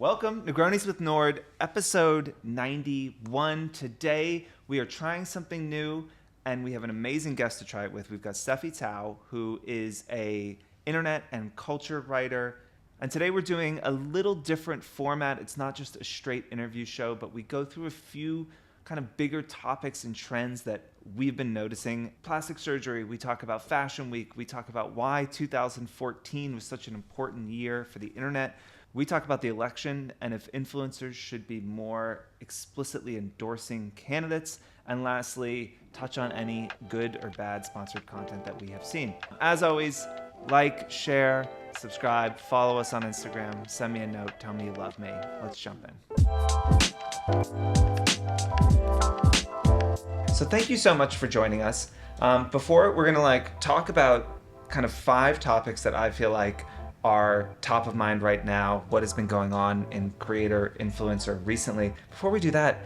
Welcome, Negronis with Nord, episode 91. Today, we are trying something new, and we have an amazing guest to try it with. We've got Steffi Cao, who is a internet and culture writer. And today we're doing a little different format. It's not just a straight interview show, but we go through a few kind of bigger topics and trends that we've been noticing. Plastic surgery, we talk about Fashion Week, we talk about why 2014 was such an important year for the internet. We talk about the election and if influencers should be more explicitly endorsing candidates. And lastly, touch on any good or bad sponsored content that we have seen. As always, like, share, subscribe, follow us on Instagram, send me a note, tell me you love me. Let's jump in. So thank you so much for joining us. Before we're gonna talk about kind of 5 topics that I feel like are top of mind right now, what has been going on in creator, influencer recently. Before we do that,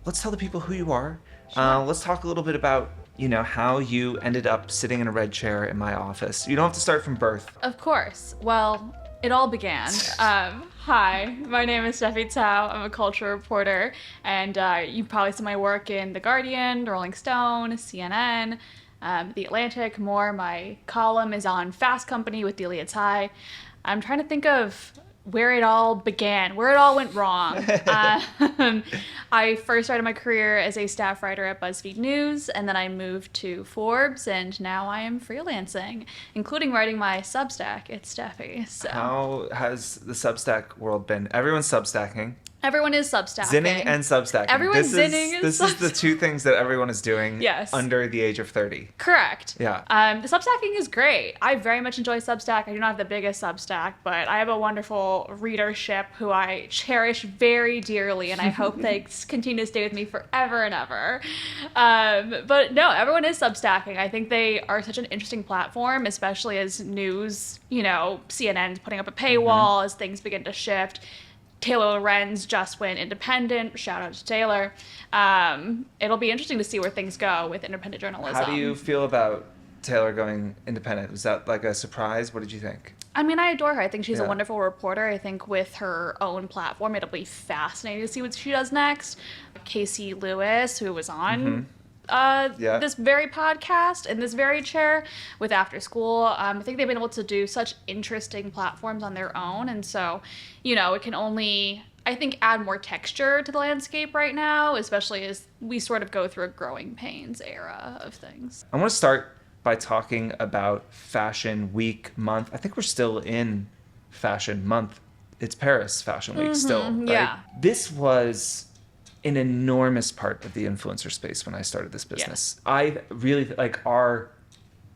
let's tell the people who you are. Sure. Let's talk a little bit about, how you ended up sitting in a red chair in my office. You don't have to start from birth. Of course. Well, it all began. Hi, my name is Steffi Cao. I'm a culture reporter, and you probably see my work in The Guardian, Rolling Stone, CNN, The Atlantic, more. My column is on Fast Company with Delia Tai. I'm trying to think of where it all began, where it all went wrong. I first started my career as a staff writer at BuzzFeed News, and then I moved to Forbes, and now I am freelancing, including writing my Substack at Steffi. So. How has the Substack world been? Everyone's Substacking. Everyone is Substacking. Zinning and Substacking. Everyone's zinning and This is the 2 things that everyone is doing under the age of 30. Correct. Yeah. The Substacking is great. I very much enjoy Substack. I do not have the biggest Substack, but I have a wonderful readership who I cherish very dearly, and I hope they continue to stay with me forever and ever. But no, everyone is Substacking. I think they are such an interesting platform, especially as news, CNN's putting up a paywall as things begin to shift. Taylor Lorenz just went independent. Shout out to Taylor. It'll be interesting to see where things go with independent journalism. How do you feel about Taylor going independent? Was that like a surprise? What did you think? I mean, I adore her. I think she's a wonderful reporter. I think with her own platform, it'll be fascinating to see what she does next. Casey Lewis, who was on this very podcast in this very chair with After School. I think they've been able to do such interesting platforms on their own. And so, it can only, I think, add more texture to the landscape right now, especially as we sort of go through a growing pains era of things. I want to start by talking about Fashion Week month. I think we're still in Fashion Month. It's Paris Fashion Week still, right? Yeah. This was an enormous part of the influencer space when I started this business. Yeah. I really, our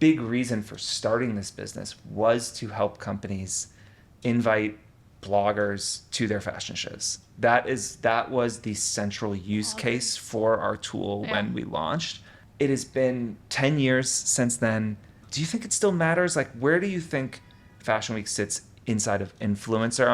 big reason for starting this business was to help companies invite bloggers to their fashion shows. That was the central use case for our tool when we launched. It has been 10 years since then. Do you think it still matters? Where do you think Fashion Week sits inside of influencer?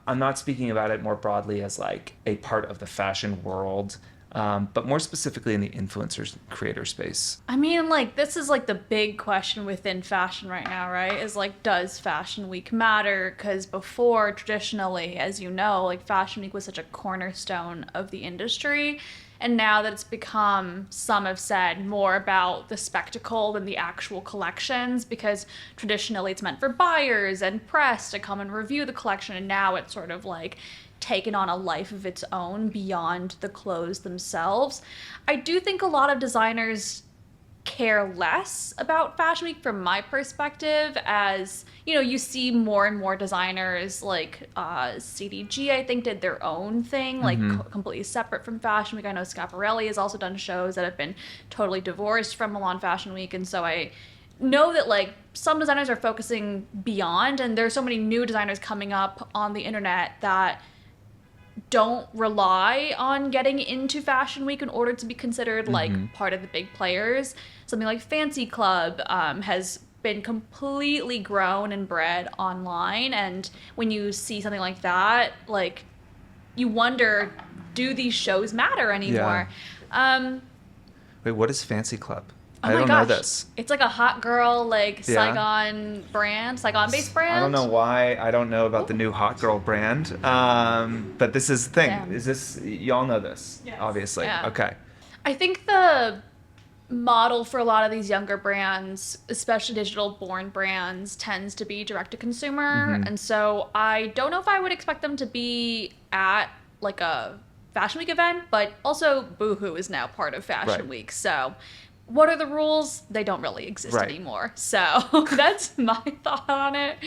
I'm not speaking about it more broadly as a part of the fashion world, but more specifically in the influencers creator space. I mean, this is the big question within fashion right now, right? Is does Fashion Week matter? Because before, traditionally, as you know, Fashion Week was such a cornerstone of the industry. And now that it's become, some have said, more about the spectacle than the actual collections, because traditionally it's meant for buyers and press to come and review the collection, and now it's sort of taken on a life of its own beyond the clothes themselves. I do think a lot of designers care less about Fashion Week from my perspective, as you see more and more designers CDG, I think, did their own thing, completely separate from Fashion Week. I know Schiaparelli has also done shows that have been totally divorced from Milan Fashion Week, and so I know that some designers are focusing beyond, and there's so many new designers coming up on the internet that don't rely on getting into Fashion Week in order to be considered part of the big players. Something like Fancy Club has been completely grown and bred online, and when you see something like that, you wonder, do these shows matter anymore? Wait, what is Fancy Club? Oh I my don't know gosh. this. It's like a hot girl, like Yeah. Saigon brand, Saigon-based brand. I don't know why I don't know about the new hot girl brand. But this is the thing. Damn. Is this, y'all know this? Yes. Obviously. Yeah. Okay. I think the model for a lot of these younger brands, especially digital born brands, tends to be direct to consumer. Mm-hmm. And so I don't know if I would expect them to be at like a Fashion Week event, but also Boohoo is now part of Fashion Right. Week. So what are the rules? They don't really exist Right. anymore. So that's my thought on it.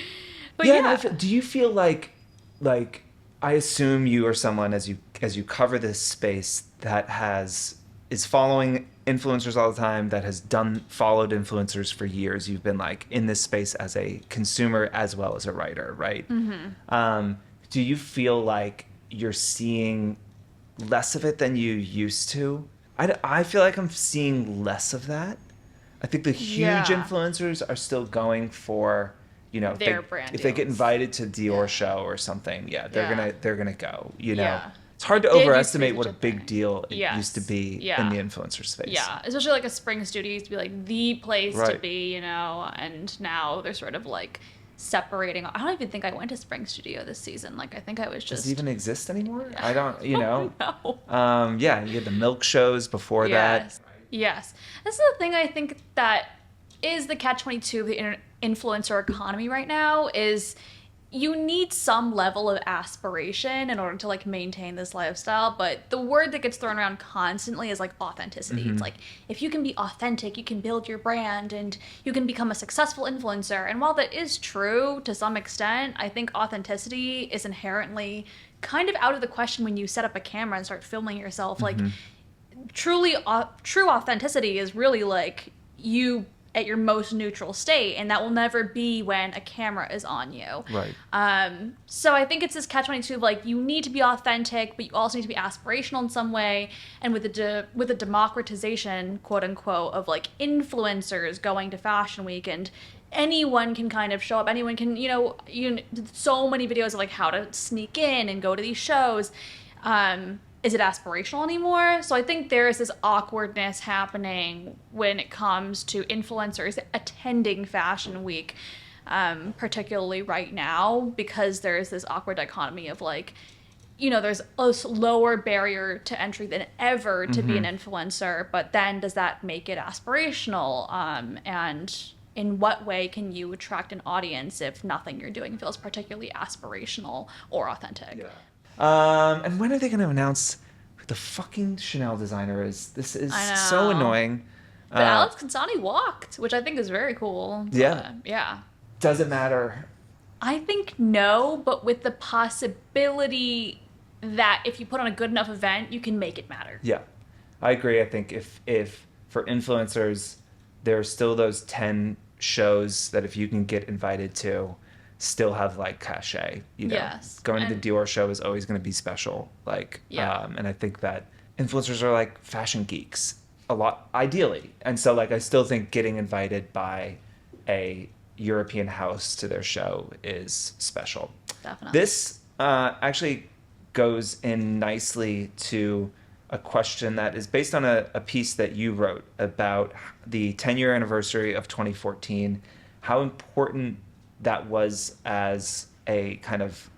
But Yeah. yeah. And do you feel like I assume you are someone as you cover this space that is following influencers all the time, that has followed influencers for years. You've been like in this space as a consumer as well as a writer, right? Mm-hmm. Do you feel like you're seeing less of it than you used to? I feel like I'm seeing less of that. I think the huge Yeah. influencers are still going for, if Their they, brand if they get deals. invited to Dior Yeah. show or something, Yeah. they're gonna go. Yeah. It's hard to It used to be overestimate such what a a big thing. deal it Yes. used to be Yeah. in the influencer space. Yeah, especially like a spring studio used to be like the place to Right. be, and now they're sort of like separating. I don't even think I went to spring studio this season. Like I think I was just. Does it even exist anymore? I don't. No. Yeah, you had the milk shows before that. Yes. Yes. This is the thing I think that is the catch-22 of the influencer economy right now is you need some level of aspiration in order to like maintain this lifestyle, but the word that gets thrown around constantly is like authenticity. It's like if you can be authentic, you can build your brand and you can become a successful influencer. And while that is true to some extent, I think authenticity is inherently kind of out of the question when you set up a camera and start filming yourself. Like true authenticity is really like you at your most neutral state, and that will never be when a camera is on you. Right. So I think it's this catch-22 of like you need to be authentic, but you also need to be aspirational in some way. And with the democratization, quote unquote, of like influencers going to Fashion Week and anyone can kind of show up. Anyone can, so many videos of like how to sneak in and go to these shows. Is it aspirational anymore? So I think there is this awkwardness happening when it comes to influencers attending Fashion Week, particularly right now, because there's this awkward dichotomy of like, there's a lower barrier to entry than ever to be an influencer, but then does that make it aspirational? And in what way can you attract an audience if nothing you're doing feels particularly aspirational or authentic? Yeah. And when are they going to announce who the fucking Chanel designer is? This is I so know. annoying. But Alex Consani walked, which I think is very cool. Yeah. Yeah. Does it matter? I think no, but with the possibility that if you put on a good enough event, you can make it matter. Yeah, I agree. I think if for influencers, there are still those 10 shows that if you can get invited to, still have like cachet. Yes. Going to And- the Dior show is always going to be special. Yeah. And I think that influencers are like fashion geeks a lot, ideally. And so like I still think getting invited by a European house to their show is special. Definitely. This actually goes in nicely to a question that is based on a piece that you wrote about the 10-year anniversary of 2014, how important that was as a kind of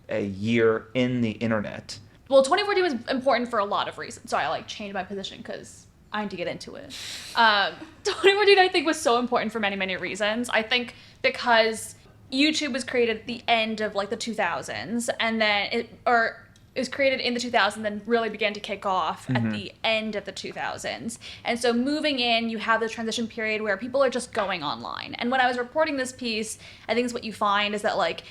a year in the internet. Well, 2014 was important for a lot of reasons. So I like changed my position because I need to get into it. 2014 I think was so important for many, many reasons. I think because YouTube was created at the end of like the 2000s, and then it was created in the 2000s, then really began to kick off at the end of the 2000s. And so moving in, you have this transition period where people are just going online. And when I was reporting this piece, I think what you find is that like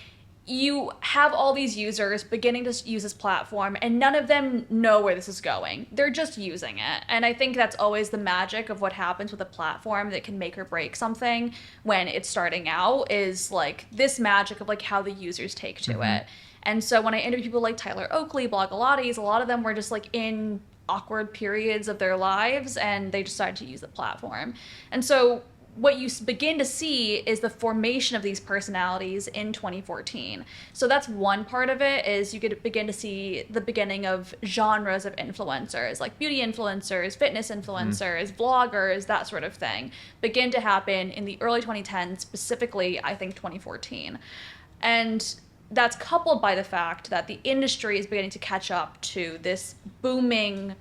you have all these users beginning to use this platform and none of them know where this is going. They're just using it. And I think that's always the magic of what happens with a platform that can make or break something when it's starting out, is like this magic of like how the users take to it. And so when I interview people like Tyler Oakley, Blogilates, a lot of them were just like in awkward periods of their lives and they decided to use the platform. And so what you begin to see is the formation of these personalities in 2014. So that's one part of it, is you could begin to see the beginning of genres of influencers, like beauty influencers, fitness influencers, vloggers, that sort of thing, begin to happen in the early 2010s, specifically, I think, 2014. And that's coupled by the fact that the industry is beginning to catch up to this booming,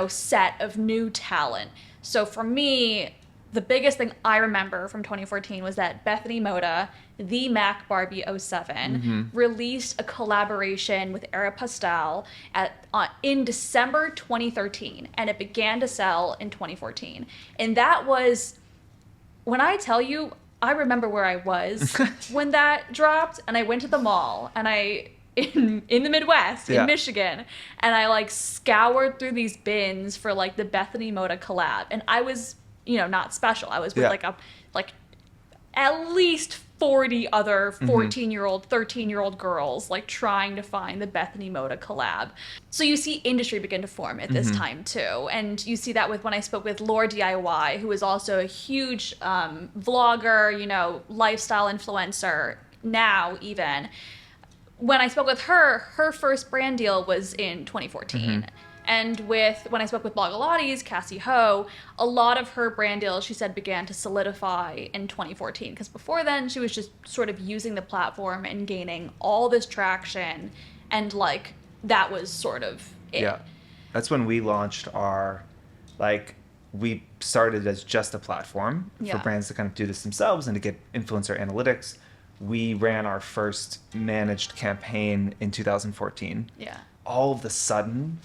set of new talent. So for me, the biggest thing I remember from 2014 was that Bethany Moda, the Mac Barbie '07, released a collaboration with Aeropostale in December 2013, and it began to sell in 2014. And that was, when I tell you, I remember where I was when that dropped, and I went to the mall, and in the Midwest, in Michigan, and I scoured through these bins for the Bethany Moda collab, and I was not special. I was with at least 40 other 14-year-old, 13-year-old girls trying to find the Bethany Moda collab. So you see industry begin to form at this time too. And you see that with when I spoke with Laura DIY, who is also a huge vlogger, lifestyle influencer now even. When I spoke with her first brand deal was in 2014. And when I spoke with Blogilates, Cassie Ho, a lot of her brand deals, she said, began to solidify in 2014. Because before then, she was just sort of using the platform and gaining all this traction. And, that was sort of it. Yeah. That's when we launched we started as just a platform for brands to kind of do this themselves and to get influencer analytics. We ran our first managed campaign in 2014. Yeah. All of a sudden,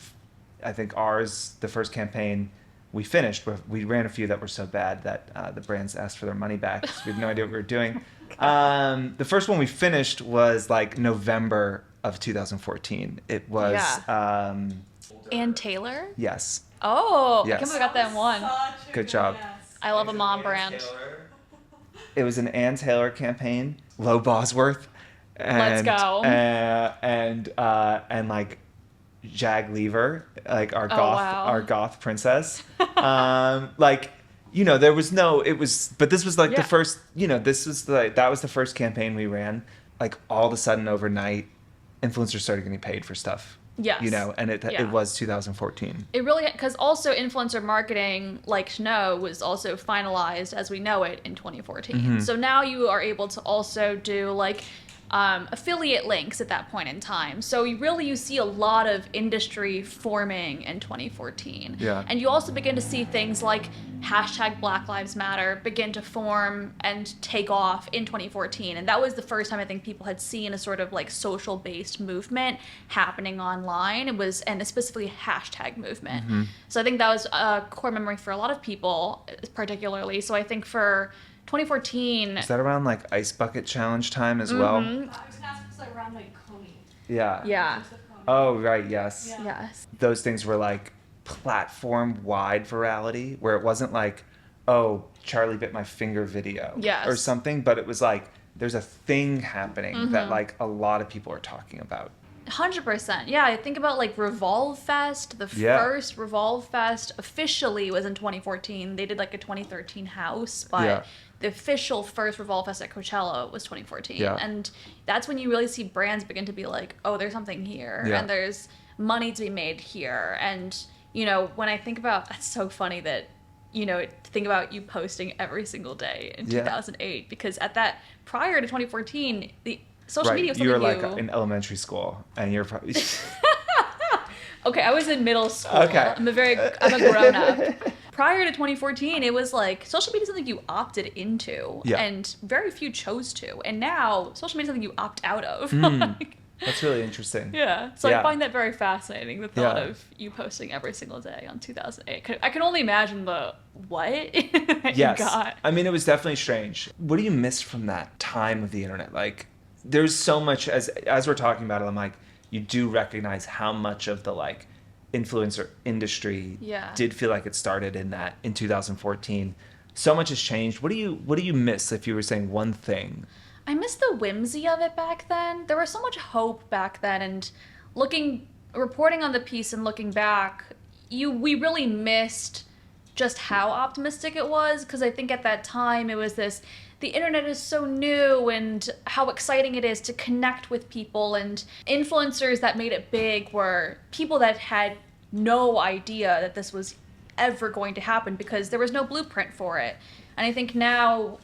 I think the first campaign we finished, we ran a few that were so bad that the brands asked for their money back because we had no idea what we were doing. The first one we finished was November of 2014. It was... Ann Taylor? Yes. Oh, yes. I can't believe I got that in one. Good job. Guess. I love a mom brand. It was an Ann Taylor campaign, Lo Bosworth. Let's go. And Jag Lever, our goth princess. There was but this was the first, that was the first campaign we ran. All of a sudden overnight, influencers started getting paid for stuff. Yes. And it was 2014. It really, because also influencer marketing, was also finalized as we know it in 2014. So now you are able to also do affiliate links at that point in time. So you see a lot of industry forming in 2014. Yeah. And you also begin to see things like hashtag Black Lives Matter begin to form and take off in 2014. And that was the first time I think people had seen a sort of social-based movement happening online. And specifically hashtag movement. So I think that was a core memory for a lot of people, particularly. So I think for 2014. Is that around Ice Bucket Challenge time as well? I was gonna ask if it's around Coney. Yeah. Yeah. Oh, right. Yes. Yeah. Yes. Those things were platform-wide virality, where it wasn't oh, Charlie bit my finger video or something, but it was there's a thing happening that a lot of people are talking about. 100%. Yeah, I think about Revolve Fest. The first Revolve Fest officially was in 2014. They did a 2013 house, but the official first Revolve Fest at Coachella was 2014. Yeah. And that's when you really see brands begin to be oh, there's something here, and there's money to be made here. And when I think about, that's so funny that think about you posting every single day in 2008, because prior to 2014, the social media was something you were in elementary school, and you're probably... Okay, I was in middle school. Okay. I'm a grown-up. Prior to 2014, it was social media is something you opted into, and very few chose to. And now, social media is something you opt out of. That's really interesting. Yeah. So I find that very fascinating, the thought of you posting every single day on 2008. I can only imagine the what that you got. I mean, it was definitely strange. What do you miss from that time of the internet? There's so much, as we're talking about it, I'm you do recognize how much of the influencer industry did feel like it started in 2014. So much has changed. What do you miss if you were saying one thing? I miss the whimsy of it back then. There was so much hope back then, and reporting on the piece and looking back, we really missed just how optimistic it was, because I think at that time it was this, the internet is so new and how exciting it is to connect with people, and influencers that made it big were people that had no idea that this was ever going to happen because there was no blueprint for it. And I think now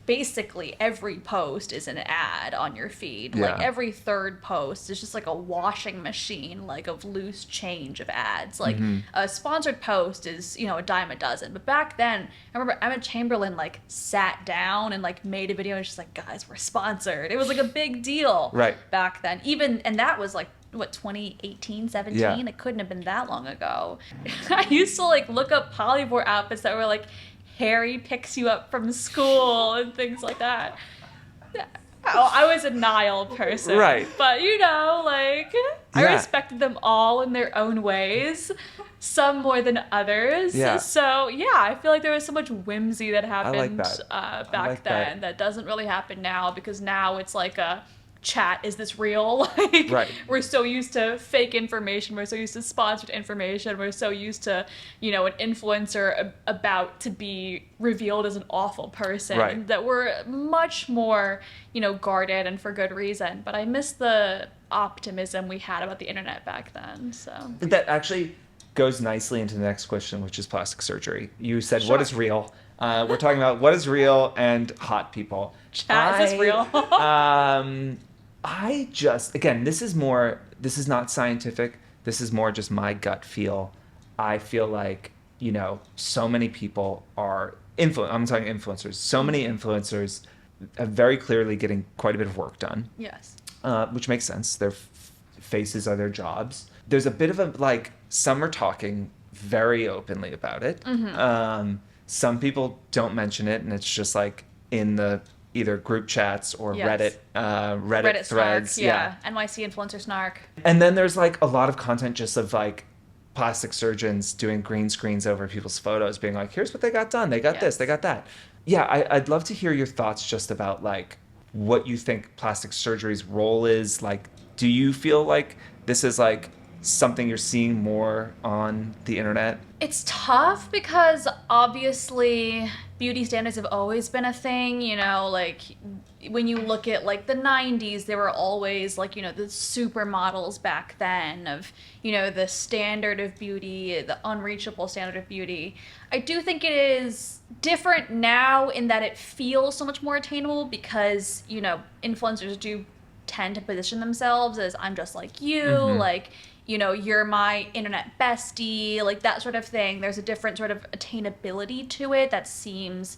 basically every post is an ad on your feed. Yeah. Like every third post is just like a washing machine, like of loose change of ads. Like a sponsored post is, you know, a dime a dozen. But back then, I remember Emma Chamberlain like sat down and like made a video and she's like, guys, we're sponsored. It was like a big deal back then. Even, and that was like, what, 2018, 17? Yeah. It couldn't have been that long ago. I used to like look up polyvore outfits that were like, Harry picks you up from school and things like that. Oh, I was a Nile person. Right. But, you know, like, I respected them all in their own ways, some more than others. Yeah. So, yeah, I feel like there was so much whimsy that happened back then that doesn't really happen now, because now it's like a chat, is this real? Like, we're so used to fake information, we're so used to sponsored information, we're so used to, you know, an influencer about to be revealed as an awful person, that we're much more, you know, guarded, and for good reason. But I miss the optimism we had about the internet back then. So that actually goes nicely into the next question, which is plastic surgery. You said, what is real? We're talking about what is real and hot people. Chat, is this real? I just, again, this is not scientific. This is more just my gut feel. I feel like, you know, so many people are I'm talking influencers. So many influencers are very clearly getting quite a bit of work done. Yes. Which makes sense. Their faces are their jobs. There's a bit of a, like, some are talking very openly about it. Some people don't mention it, and it's just like in the either group chats or Reddit threads. Snark, yeah. NYC influencer snark. And then there's like a lot of content just of like plastic surgeons doing green screens over people's photos, being like, here's what they got done. They got this, they got that. Yeah, I'd love to hear your thoughts just about like what you think plastic surgery's role is. Like, do you feel like this is like something you're seeing more on the internet? It's tough because obviously beauty standards have always been a thing, you know, like when you look at like the 90s, there were always like, you know, the supermodels back then of, you know, the standard of beauty, the unreachable standard of beauty. I do think it is different now in that it feels so much more attainable because, you know, influencers do tend to position themselves as I'm just like you, like, you know, you're my internet bestie, like that sort of thing. There's a different sort of attainability to it that seemed,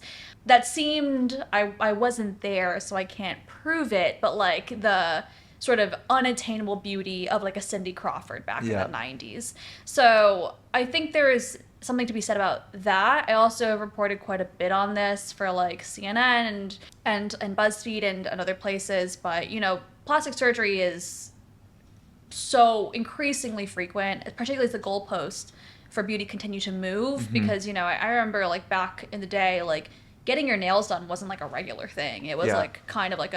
I wasn't there, so I can't prove it, but like the sort of unattainable beauty of like a Cindy Crawford back in the 90s. So I think there is something to be said about that. I also reported quite a bit on this for like CNN and BuzzFeed and other places, but you know, plastic surgery is so increasingly frequent, particularly as the goalposts for beauty continue to move, because, you know, I remember like back in the day, like getting your nails done wasn't like a regular thing. It was like kind of like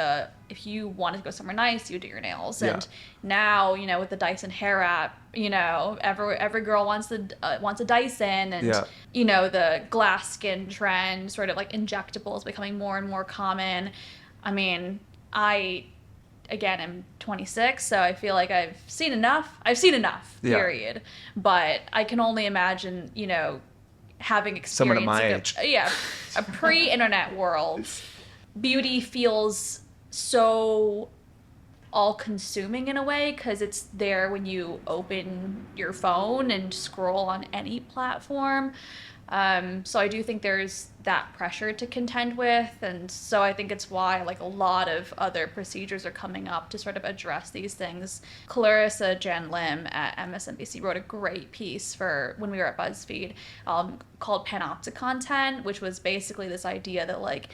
if you wanted to go somewhere nice, you would do your nails. And now, you know, with the Dyson hair wrap, you know, every girl wants a Dyson, and you know, the glass skin trend, sort of like injectables becoming more and more common. I mean, again, I'm 26, so I feel like I've seen enough, period. But I can only imagine, you know, having experienced someone at my age. A pre-internet world, beauty feels so all-consuming in a way, because it's there when you open your phone and scroll on any platform. So I do think there's that pressure to contend with, and so I think it's why like a lot of other procedures are coming up to sort of address these things. Clarissa Jen Lim at MSNBC wrote a great piece for when we were at BuzzFeed called Panopticon, which was basically this idea that like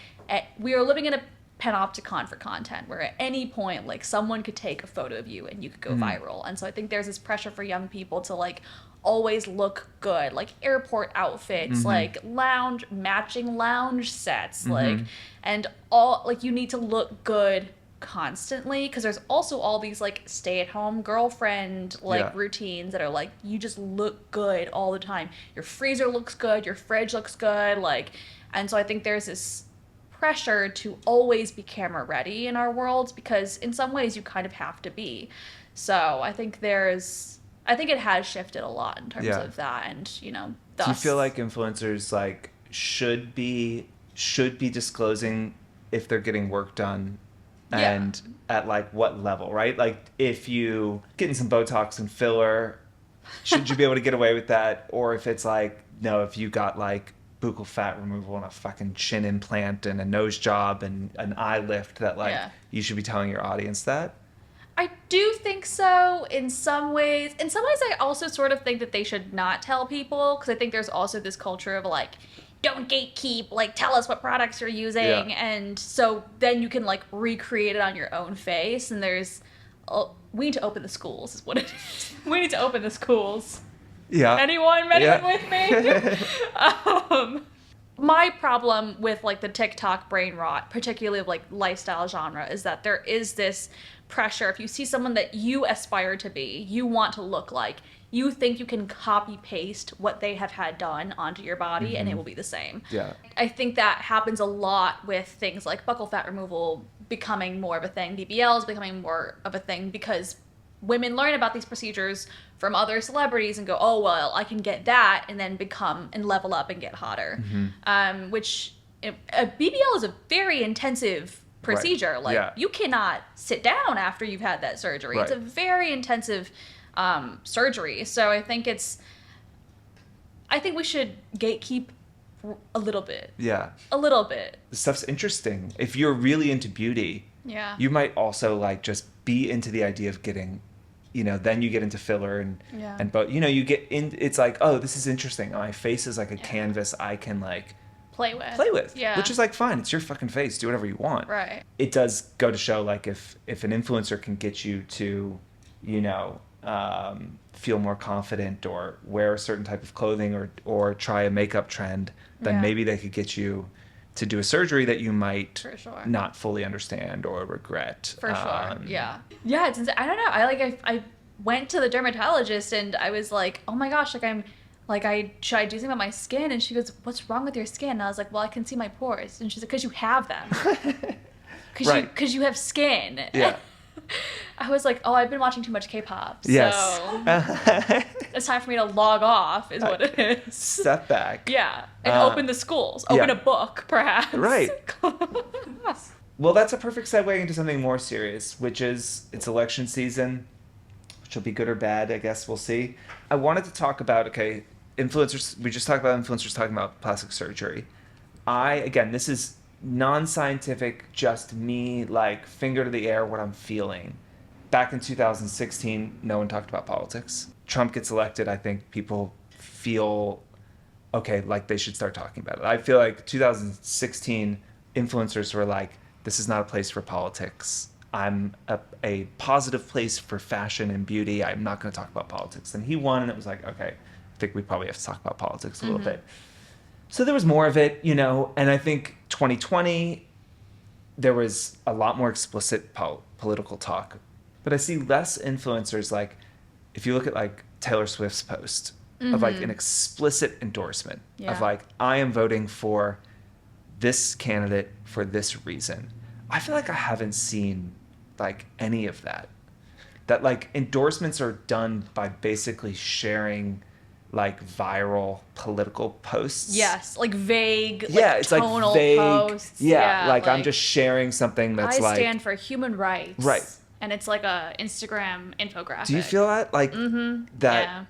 we are living in a panopticon for content, where at any point like someone could take a photo of you and you could go viral. And so I think there's this pressure for young people to like always look good, like airport outfits, like matching lounge sets, like, and all, like, you need to look good constantly, because there's also all these like stay-at-home girlfriend like routines that are like, you just look good all the time. Your freezer looks good, your fridge looks good, like, and so I think there's this pressure to always be camera ready in our world, because in some ways you kind of have to be. So I think it has shifted a lot in terms of that, and thus. Do you feel like influencers like should be disclosing if they're getting work done, and at like what level, right? Like if you getting some Botox and filler, should you be able to get away with that? Or if it's like, no, if you got like buccal fat removal and a fucking chin implant and a nose job and an eye lift, that like you should be telling your audience that? I do think so in some ways. In some ways, I also sort of think that they should not tell people, because I think there's also this culture of like, don't gatekeep, like tell us what products you're using, and so then you can like recreate it on your own face. And we need to open the schools, is what it is. We need to open the schools. Yeah. Anyone with me? My problem with like the TikTok brain rot, particularly of like lifestyle genre, is that there is this pressure. If you see someone that you aspire to be, you want to look like, you think you can copy paste what they have had done onto your body and it will be the same. Yeah. I think that happens a lot with things like buccal fat removal becoming more of a thing, BBL is becoming more of a thing, because women learn about these procedures from other celebrities and go, oh, well, I can get that and then become and level up and get hotter. Which a BBL is a very intensive procedure. Right. Like you cannot sit down after you've had that surgery. It's a very intensive surgery. So I think we should gatekeep a little bit. Yeah. A little bit. The stuff's interesting. If you're really into beauty, you might also like just be into the idea of getting, then you get into filler and but you get in, it's like, oh, this is interesting. My face is like a canvas I can like play with. Yeah. Which is like fine. It's your fucking face. Do whatever you want. Right. It does go to show like if an influencer can get you to, feel more confident or wear a certain type of clothing or try a makeup trend, then maybe they could get you to do a surgery that you might not fully understand or regret. For sure. Yeah. Yeah. It's I don't know. I went to the dermatologist and I was like, oh my gosh, should I do something about my skin? And she goes, what's wrong with your skin? And I was like, well, I can see my pores. And she's like, because you have them. Because you have skin. Yeah. I was like, oh, I've been watching too much K-pop. So yes. It's time for me to log off, is what it is. Step back. Yeah. And open the schools. Open a book, perhaps. Right. Well, that's a perfect segue into something more serious, which is it's election season, which will be good or bad, I guess we'll see. I wanted to talk about, influencers. We just talked about influencers talking about plastic surgery. Again, this is non-scientific, just me, like, finger to the air, what I'm feeling. Back in 2016, no one talked about politics. Trump gets elected, I think people feel, like they should start talking about it. I feel like 2016, influencers were like, this is not a place for politics. I'm a positive place for fashion and beauty. I'm not going to talk about politics. And he won, and it was like, okay, I think we probably have to talk about politics a little bit. So there was more of it, and I think 2020, there was a lot more explicit political talk. But I see less influencers, like, if you look at, like, Taylor Swift's post of, like, an explicit endorsement of, like, I am voting for this candidate for this reason. I feel like I haven't seen, like, any of that. That, like, endorsements are done by basically sharing, like, viral political posts. Yes, like vague, it's tonal like vague posts. Like I'm just sharing something that's I stand for human rights. Right. And it's like a Instagram infographic. Do you feel that? Like that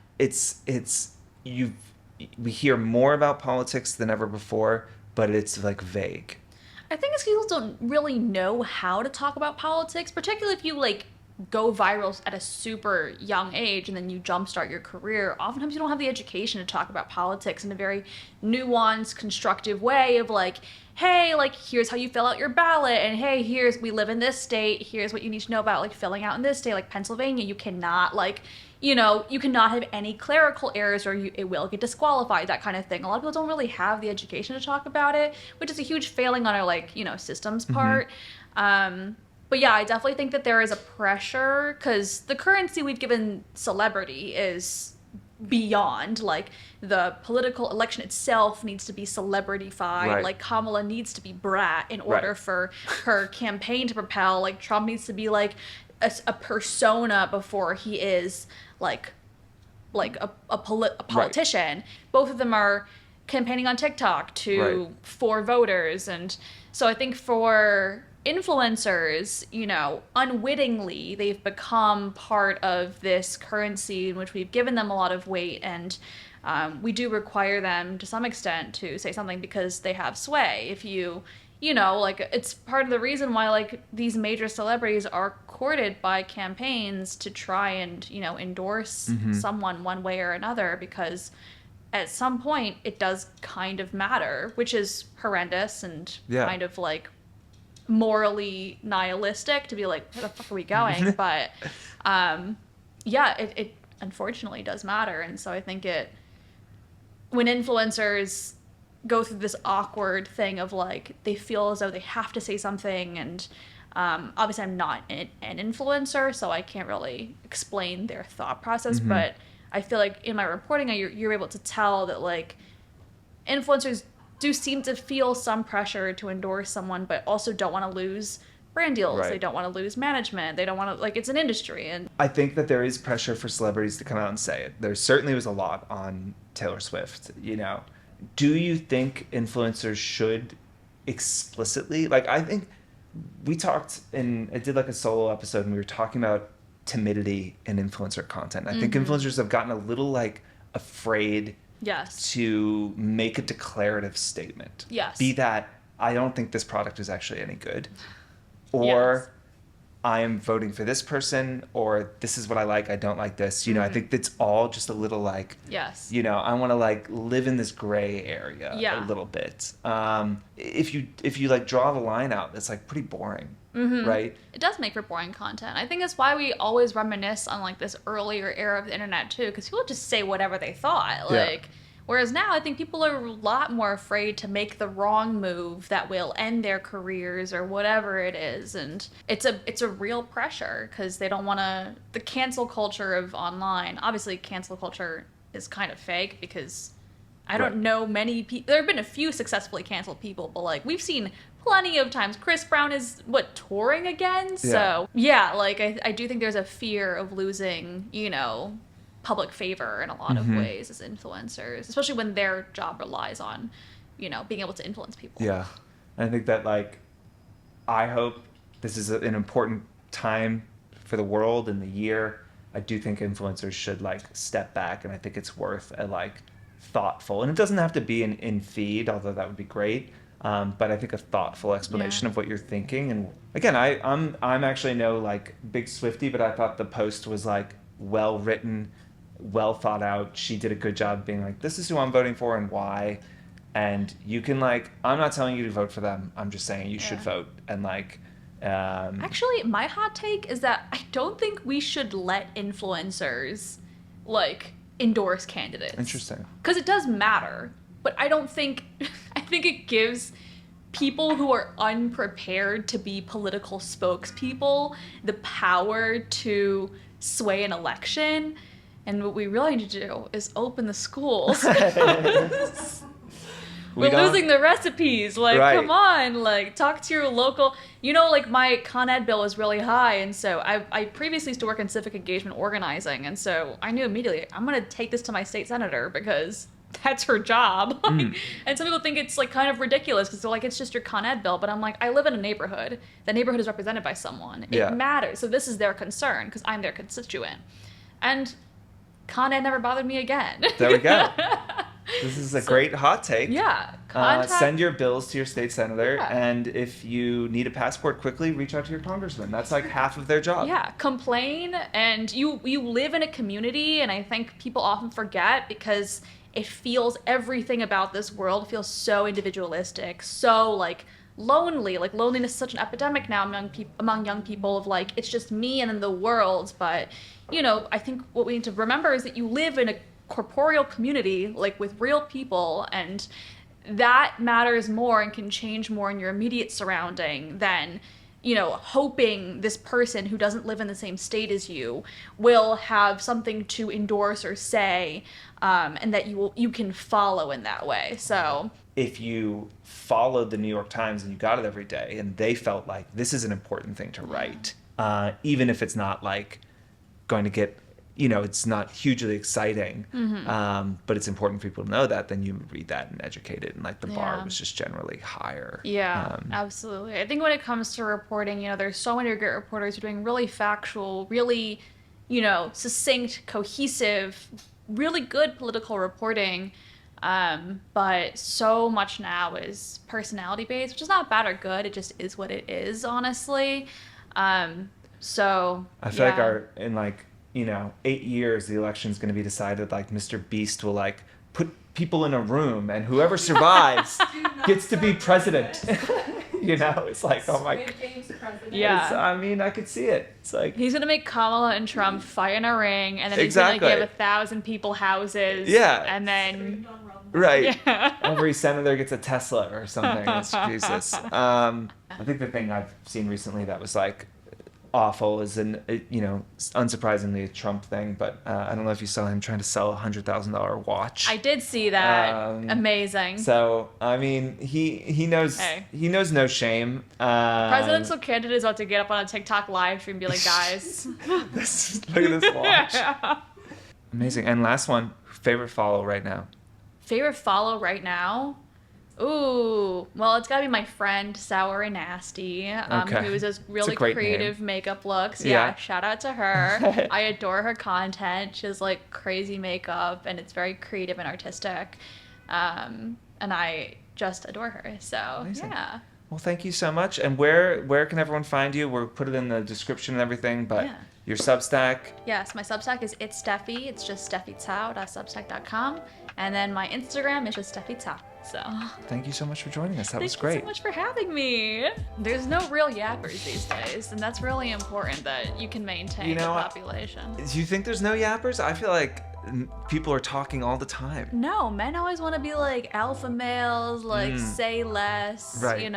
we hear more about politics than ever before, but it's like vague. I think it's people don't really know how to talk about politics, particularly if you like go viral at a super young age and then you jumpstart your career. Oftentimes you don't have the education to talk about politics in a very nuanced, constructive way of like, hey, like, here's how you fill out your ballot, and hey, we live in this state, here's what you need to know about, like, filling out in this state, like Pennsylvania, you cannot, like, you cannot have any clerical errors or it will get disqualified, that kind of thing. A lot of people don't really have the education to talk about it, which is a huge failing on our, like, systems part. But yeah, I definitely think that there is a pressure because the currency we've given celebrity is beyond. Like, the political election itself needs to be celebrityfied. Right. Like, Kamala needs to be brat in order Right. for her campaign to propel. Like, Trump needs to be like a persona before he is like a politician. Both of them are campaigning on TikTok Right. for voters, and so I think for influencers, unwittingly they've become part of this currency in which we've given them a lot of weight, and we do require them to some extent to say something because they have sway. If like, it's part of the reason why like these major celebrities are courted by campaigns to try and endorse someone one way or another, because at some point it does kind of matter, which is horrendous and kind of like morally nihilistic to be like, where the fuck are we going? But yeah, it unfortunately does matter. And so I think when influencers go through this awkward thing of like they feel as though they have to say something, and obviously I'm not an influencer, so I can't really explain their thought process, but I feel like in my reporting you're able to tell that like influencers do seem to feel some pressure to endorse someone, but also don't want to lose brand deals. Right. They don't want to lose management. They don't want to, like, it's an industry. And I think that there is pressure for celebrities to come out and say it. There certainly was a lot on Taylor Swift, Do you think influencers should explicitly, like, I think we talked I did like a solo episode and we were talking about timidity in influencer content. I think influencers have gotten a little like afraid yes, to make a declarative statement. Yes. Be that, I don't think this product is actually any good, or Yes. I am voting for this person, or this is what I like, I don't like this. I think that's all just a little like, yes, I want to like live in this gray area a little bit. If you like draw the line out, it's like pretty boring, right? It does make for boring content. I think that's why we always reminisce on like this earlier era of the internet too, because people just say whatever they thought. Like, whereas now I think people are a lot more afraid to make the wrong move that will end their careers or whatever it is, and it's a real pressure because they don't want to. The cancel culture of online, obviously, cancel culture is kind of fake because I don't know many people. There have been a few successfully canceled people, but like we've seen plenty of times. Chris Brown is touring again, so yeah, like I do think there's a fear of losing, public favor in a lot of ways as influencers, especially when their job relies on, being able to influence people. Yeah, I think that like, I hope this is an important time for the world and the year. I do think influencers should like step back, and I think it's worth a like thoughtful, and it doesn't have to be an in feed, although that would be great. But I think a thoughtful explanation of what you're thinking. And again, I'm actually no like big Swiftie, but I thought the post was like well written, well thought out. She did a good job being like, this is who I'm voting for and why. And you can like, I'm not telling you to vote for them. I'm just saying you should vote. And like, actually, my hot take is that I don't think we should let influencers like endorse candidates. Interesting. Because it does matter, but I don't think I think it gives people who are unprepared to be political spokespeople the power to sway an election. And what we really need to do is open the schools. We're losing the recipes. Like, come on. Like, talk to your local. Like, my Con Ed bill is really high. And so I previously used to work in civic engagement organizing. And so I knew immediately, I'm going to take this to my state senator because that's her job. And some people think it's, like, kind of ridiculous because they're like, it's just your Con Ed bill. But I'm like, I live in a neighborhood. The neighborhood is represented by someone. It matters. So this is their concern because I'm their constituent. And Con Ed never bothered me again. There we go. This is a great hot take. Yeah. Send your bills to your state senator, and if you need a passport quickly, reach out to your congressman. That's like half of their job. Yeah, complain, and you live in a community, and I think people often forget because it feels, everything about this world feels so individualistic, so like lonely. Like, loneliness is such an epidemic now among young people of like, it's just me and then the world. But I think what we need to remember is that you live in a corporeal community, like with real people, and that matters more and can change more in your immediate surrounding than hoping this person who doesn't live in the same state as you will have something to endorse or say, and that you can follow in that way. So if you followed the New York Times and you got it every day and they felt like this is an important thing to write, even if it's not like going to get, it's not hugely exciting, but it's important for people to know that, then you read that and educate it. And like the bar was just generally higher. Yeah, absolutely. I think when it comes to reporting, there's so many great reporters who are doing really factual, really, succinct, cohesive, really good political reporting. But so much now is personality based, which is not bad or good. It just is what it is, honestly. So I feel like in 8 years, the election's going to be decided, like Mr. Beast will like put people in a room and whoever survives gets to be president. It's like, oh my God. Yeah. I could see it. It's like he's gonna make Kamala and Trump fight in a ring, and then he's Exactly. gonna give 1,000 people houses. Yeah. And then right. Yeah. Every senator gets a Tesla or something. It's Jesus. I think the thing I've seen recently that was like awful is unsurprisingly a Trump thing, but I don't know if you saw him trying to sell $100,000 watch. I did see that. Amazing. So he knows he knows no shame. Presidential candidate is about to get up on a TikTok live stream and be like, guys, look at this watch. Yeah. Amazing. And last one, favorite follow right now. Favorite follow right now? Ooh, well, it's gotta be my friend Sour and Nasty, who does really creative makeup looks. Yeah, shout out to her. I adore her content. She has like crazy makeup, and it's very creative and artistic. And I just adore her. So Amazing. Yeah. Well, thank you so much. And where can everyone find you? We'll put it in the description and everything. But your Substack. Yes, my Substack is It's Steffi. It's just stefficao.substack.com. And then my Instagram is just Steffi Cao. So thank you so much for joining us. That was Thank you great. so much for having me. There's no real yappers these days, and that's really important that you can maintain the population. Do you think there's no yappers? I feel like people are talking all the time. No, men always want to be like alpha males, like say less, Right.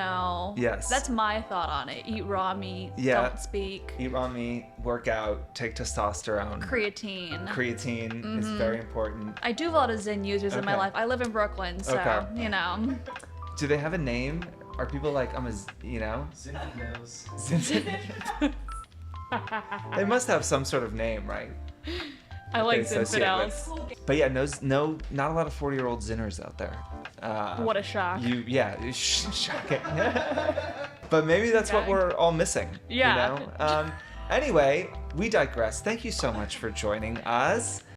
Yes. That's my thought on it. Eat raw meat, don't speak. Eat raw meat, work out, take testosterone. Creatine is very important. I do have a lot of Zen users in my life. I live in Brooklyn, so, Do they have a name? Are people like, Zinfandels. They must have some sort of name, right? I like they associate Zinfandels. But yeah, not a lot of 40-year-old Zinners out there. What a shock. Shocking. But maybe that's what we're all missing. Yeah. Anyway, we digress. Thank you so much for joining us.